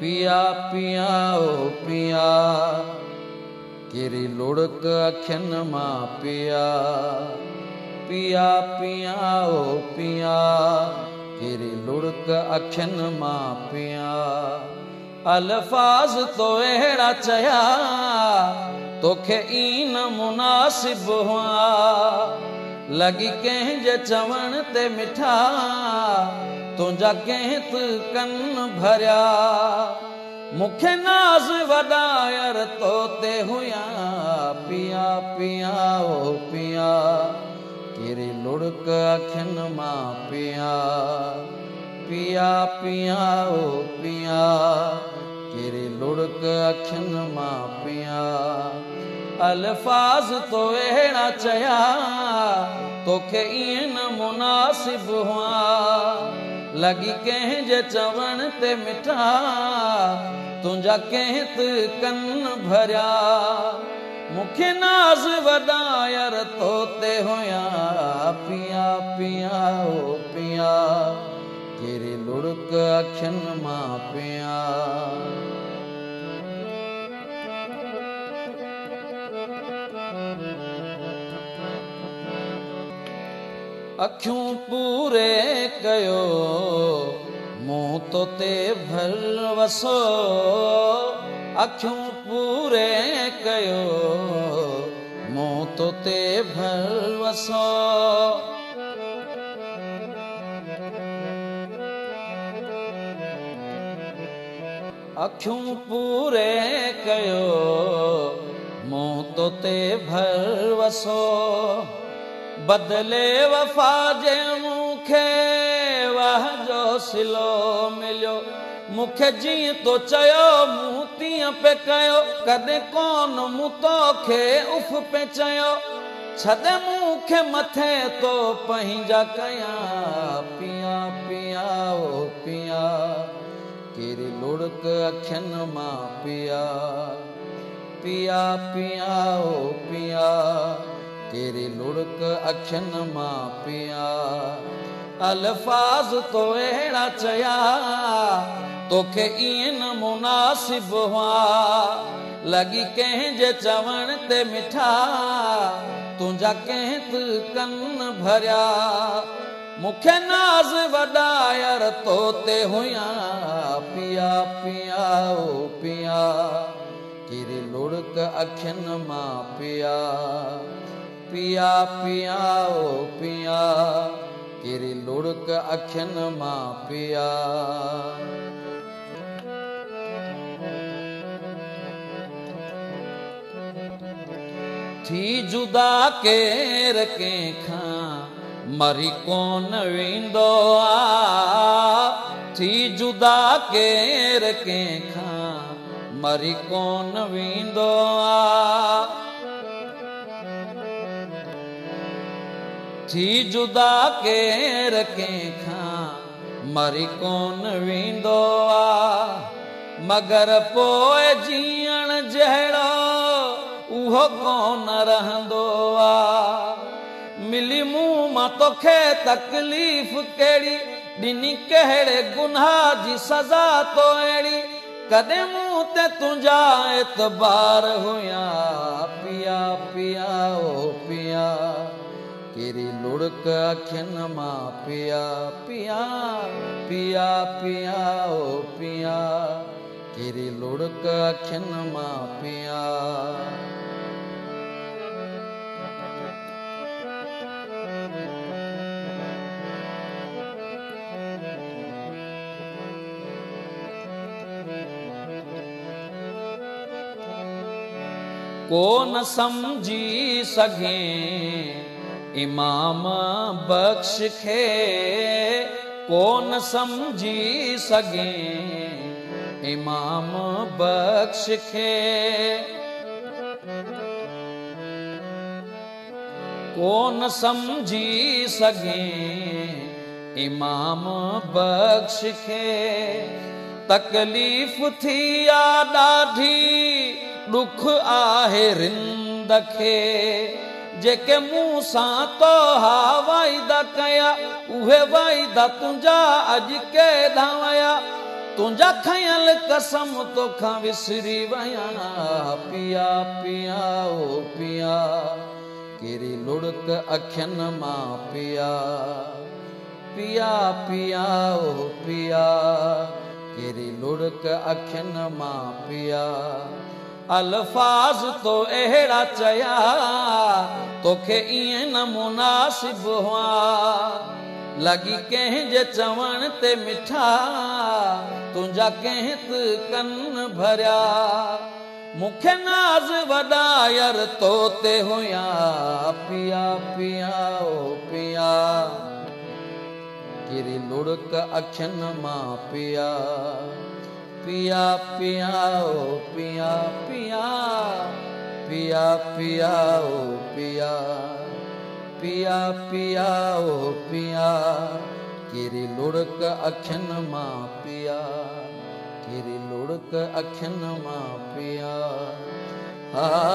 पिया पिया ओ पिया केरी लुढ़क अखियुनि मां पिया पिया पिया ओ पिया केरी लुढ़क अखियुनि मां पिया अल्फाज तो अहिड़ा चया तोखे ई न मुनासिब हुआ लगी कंहिंजे चवण ते मिठा तुंहिंजा कंहिं त कन भरिया मूंखे नाज़ वॾायर तो ते हुया पिया पिया ओ पिया केरी लुढ़क अखियुनि मां पिया पिया पिया ओ पिया केरी लुढ़क अखियुनि मां पिया अल्फाज तो अहिड़ा चया तोखे ईअं न मुनासिब हुआ लगी कंहिंजे चवण ते मिठा तुंहिंजा कंहिं त कन भरिया मूंखे नाज़ वॾायर तो ते हुया पिया पिया ओ पिया केरी लुढ़क अखियुनि मां पिया अखियूं पूरे कयो मुंहुं तो ते भरवसो अखियूं पूरे कयो मुंहुं तो ते भरवसो अखियूं पूरे कयो मुंहुं तो ते भरवसो बदले वफ़ा जे मूंखे वाह जो सिलो मिलियो मूंखे जीअं तो चयो मूं तीअं पे कयो कॾहिं कोन मूं तोखे उफ़ पे चयो छॾे मूंखे मथे तो पंहिंजा कया पिया पिया ओ पिया केरी लुढ़क अखियुनि मां पिया पिया पिया ओ पिया केरी लुढ़क अखियुनि मां पिया अल्फाज तो अहिड़ा चया तोखे ईअं न मुनासिब हुआ लगी कंहिंजे चवण ते मिठा तुंहिंजा कंहिं त कन भरिया मूंखे नाज़ वॾायर तो ते हुया पिया पिया ओ पिया केरी लुढ़क अखियुनि मां पिया पिया पिया ओ पिया केरी लुढ़क अखियुनि मां पिया थी जुदा केर कंहिंखां मरी कोन वेंदो आ थी जुदा केर कंहिंखां मरी कोन वेंदो आ थी जुदा केर कंहिंखां मरी कोन वेंदो आ मगर पोइ जीअण जहिड़ो उहो कोन रहंदो आ मिली मूं मां तोखे तकलीफ़ कहिड़ी ॾिनी कहिड़े गुनाह जी सज़ा तो अहिड़ी कॾहिं मूं ते तुंहिंजा एतबार हुया पिया पिया ओ पिया केरी लुढ़क अखियुनि मां पिया पिया पिया पिया ओ पिया केरी लुढ़क अखियुनि मां पिया को न समझी सघे इमाम बख्श खे को न समझी सघे इमाम बख्श खे को न समझी सघे इमाम बख्श खे तकलीफ़ थी आ ॾाढी ॾुख आहे रिंद खे जेके मूं सां तो हा वाइदा कया उहे वाइदा तुंहिंजा अॼु केॾां वया तुंहिंजा खयल कसम तोखां विसरी वया पिया पिया ओ पिया केरी लुड़क अखियुनि मां पिया पिया पिया ओ पिया केरी लुड़क अखियुनि मां पिया अल्फाज तो अहिड़ा चया तोखे ईअं न मुनासिब हुआ लगी कंहिंजे चवण ते मिठा तुंहिंजा कंहिं त कन भरिया मूंखे नाज़ वॾायर तो ते हुया पिया पिया ओ पिया केरी लुड़क अखियुनि मां पिया पिया पिया ओ पिया पिया पिया पिया ओ पिया पिया पिया ओ पिया केरी लुड़क अखियुनि मां पिया केरी लुड़क अखियुनि मां पिया हा